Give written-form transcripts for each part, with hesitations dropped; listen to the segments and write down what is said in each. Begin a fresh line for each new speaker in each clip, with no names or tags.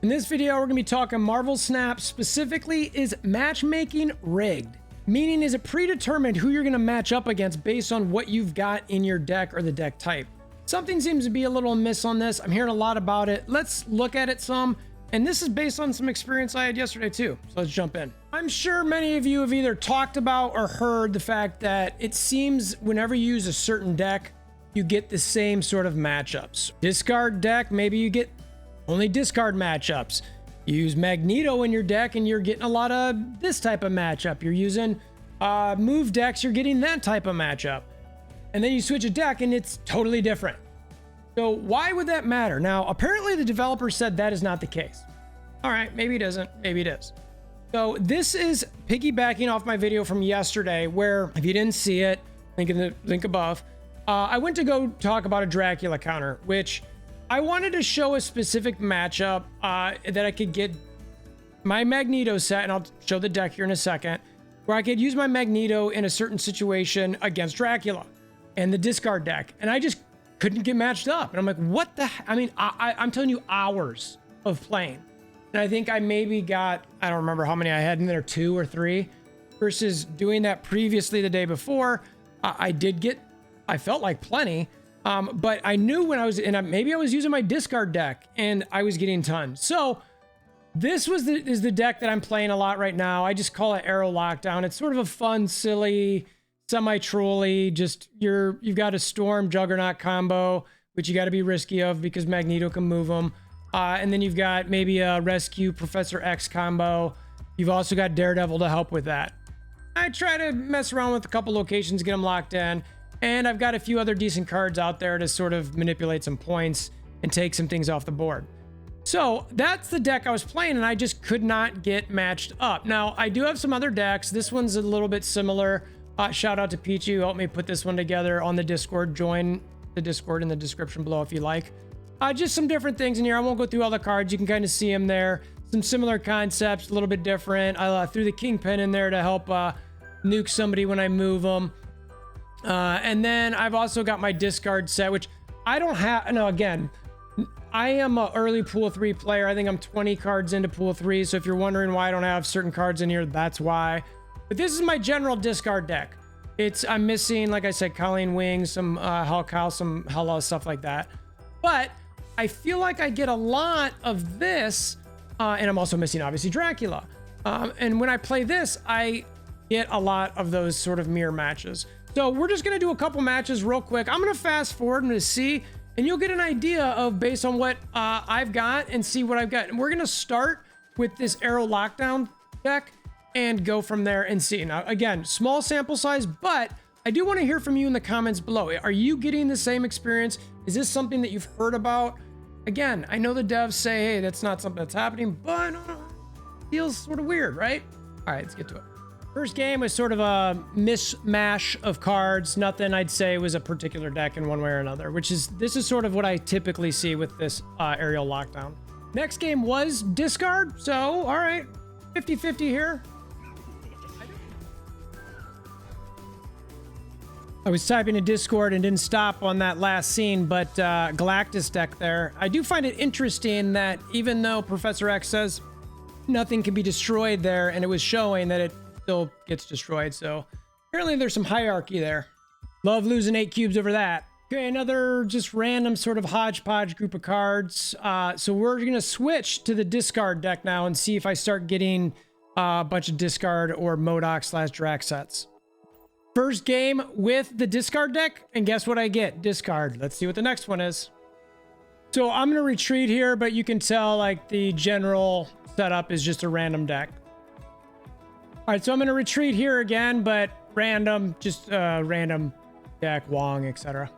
In this video, we're going to be talking Marvel Snap. Specifically, is matchmaking rigged? Meaning, is it predetermined who you're going to match up against based on what you've got in your deck or the deck type? Something seems to be a little amiss on this. I'm hearing a lot about it. Let's look at it some. And this is based on some experience I had yesterday too. So let's jump in. I'm sure many of you have either talked about or heard the fact that it seems whenever you use a certain deck, you get the same sort of matchups. Discard deck, maybe you get only discard matchups. You use Magneto in your deck and you're getting a lot of this type of matchup. You're using move decks, you're getting that type of matchup. And then you switch a deck and it's totally different. So why would that matter? Now, apparently the developer said that is not the case. All right, maybe it isn't, maybe it is. So this is piggybacking off my video from yesterday where, if you didn't see it, link in the link above, I went to go talk about a Dracula counter, which I wanted to show a specific matchup that I could get my Magneto set, and I'll show the deck here in a second, where I could use my Magneto in a certain situation against Dracula and the discard deck. And I just couldn't get matched up. And I'm like, what the I mean, I'm telling you, hours of playing. And I think I maybe got, I don't remember how many I had in there, 2 or 3, versus doing that previously the day before. I did get, I felt like plenty. But I knew when I was, and maybe I was using my discard deck and I was getting tons. So this is the deck that I'm playing a lot right now. I just call it Arrow Lockdown. It's sort of a fun, silly, semi-trolly, just you've got a Storm Juggernaut combo, which you got to be risky of because Magneto can move them. And then you've got maybe a Rescue Professor X combo. You've also got Daredevil to help with that. I try to mess around with a couple locations, get them locked in. And I've got a few other decent cards out there to sort of manipulate some points and take some things off the board. So that's the deck I was playing, and I just could not get matched up. Now, I do have some other decks. This one's a little bit similar. Shout out to Peachy who helped me put this one together on the Discord. Join the Discord in the description below if you like. Just some different things in here. I won't go through all the cards. You can kind of see them there. Some similar concepts, a little bit different. I threw the Kingpin in there to help nuke somebody when I move them. And then I've also got my discard set, which I don't have. No, again, I am an early pool 3 player. I think I'm 20 cards into pool 3. So if you're wondering why I don't have certain cards in here, that's why. But this is my general discard deck. I'm missing, like I said, Colleen Wings, some Hulk House, some Hela, stuff like that. But I feel like I get a lot of this, and I'm also missing, obviously, Dracula. And when I play this, I get a lot of those sort of mirror matches. So we're just going to do a couple matches real quick. I'm going to fast forward and to see, and you'll get an idea of based on what I've got and see what I've got. And we're going to start with this Arrow Lockdown deck and go from there and see. Now, again, small sample size, but I do want to hear from you in the comments below. Are you getting the same experience? Is this something that you've heard about? Again, I know the devs say, hey, that's not something that's happening, but it feels sort of weird, right? All right, let's get to it. First game was sort of a mishmash of cards. Nothing I'd say was a particular deck in one way or another, this is sort of what I typically see with this Aerial Lockdown. Next game was discard. So, all right, 50-50 here. I was typing in Discord and didn't stop on that last scene, but Galactus deck there. I do find it interesting that even though Professor X says nothing can be destroyed there, and it was showing that it still gets destroyed. So apparently there's some hierarchy there. Love losing 8 cubes over that. Okay, another just random sort of hodgepodge group of cards. So we're going to switch to the discard deck now and see if I start getting a bunch of discard or MODOK/Drac sets. First game with the discard deck, and guess what I get? Discard. Let's see what the next one is. So I'm going to retreat here, but you can tell like the general setup is just a random deck. All right, so I'm going to retreat here again, but random, just random deck, Wong, etc.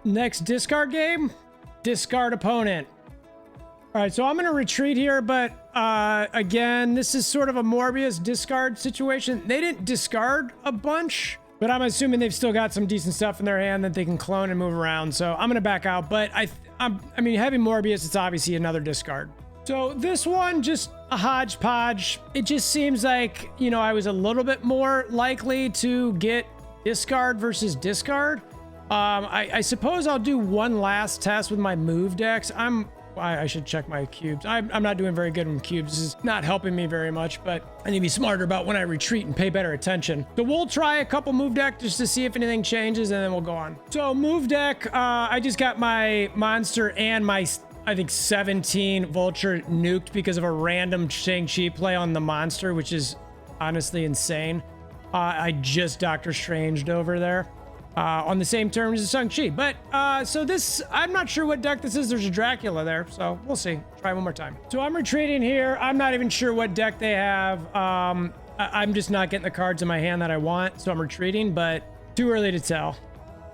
Next discard game, discard opponent. All right, so I'm going to retreat here, but again, this is sort of a Morbius discard situation. They didn't discard a bunch, but I'm assuming they've still got some decent stuff in their hand that they can clone and move around. So I'm going to back out, but I mean, having Morbius, it's obviously another discard. So this one, just a hodgepodge. It just seems like, you know, I was a little bit more likely to get discard versus discard. I suppose I'll do one last test with my move decks. I'm I should check my cubes. I'm not doing very good with cubes. This is not helping me very much, but I need to be smarter about when I retreat and pay better attention. So we'll try a couple move deck just to see if anything changes, and then we'll go on. So move deck, I just got my monster and my, I think, 17 vulture nuked because of a random Shang-Chi play on the monster, which is honestly insane. I just Doctor Stranged over there. On the same terms as Shang-Chi. But, so this, I'm not sure what deck this is. There's a Dracula there, so we'll see. Try one more time. So I'm retreating here. I'm not even sure what deck they have. I'm just not getting the cards in my hand that I want, so I'm retreating, but too early to tell.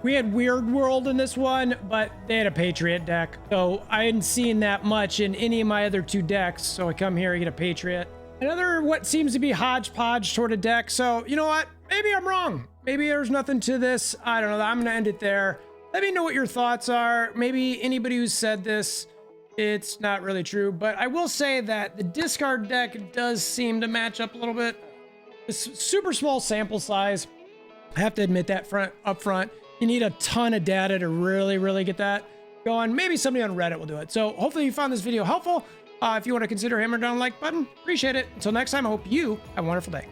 We had Weird World in this one, but they had a Patriot deck, so I hadn't seen that much in any of my other 2 decks, so I come here and get a Patriot. Another what seems to be hodgepodge sort of deck, so you know what? Maybe I'm wrong. Maybe there's nothing to this. I don't know. I'm going to end it there. Let me know what your thoughts are. Maybe anybody who said this, it's not really true. But I will say that the discard deck does seem to match up a little bit. It's super small sample size. I have to admit that up front. You need a ton of data to really get that going. Maybe somebody on Reddit will do it. So hopefully you found this video helpful. If you want to consider hammering down the like button, appreciate it. Until next time, I hope you have a wonderful day.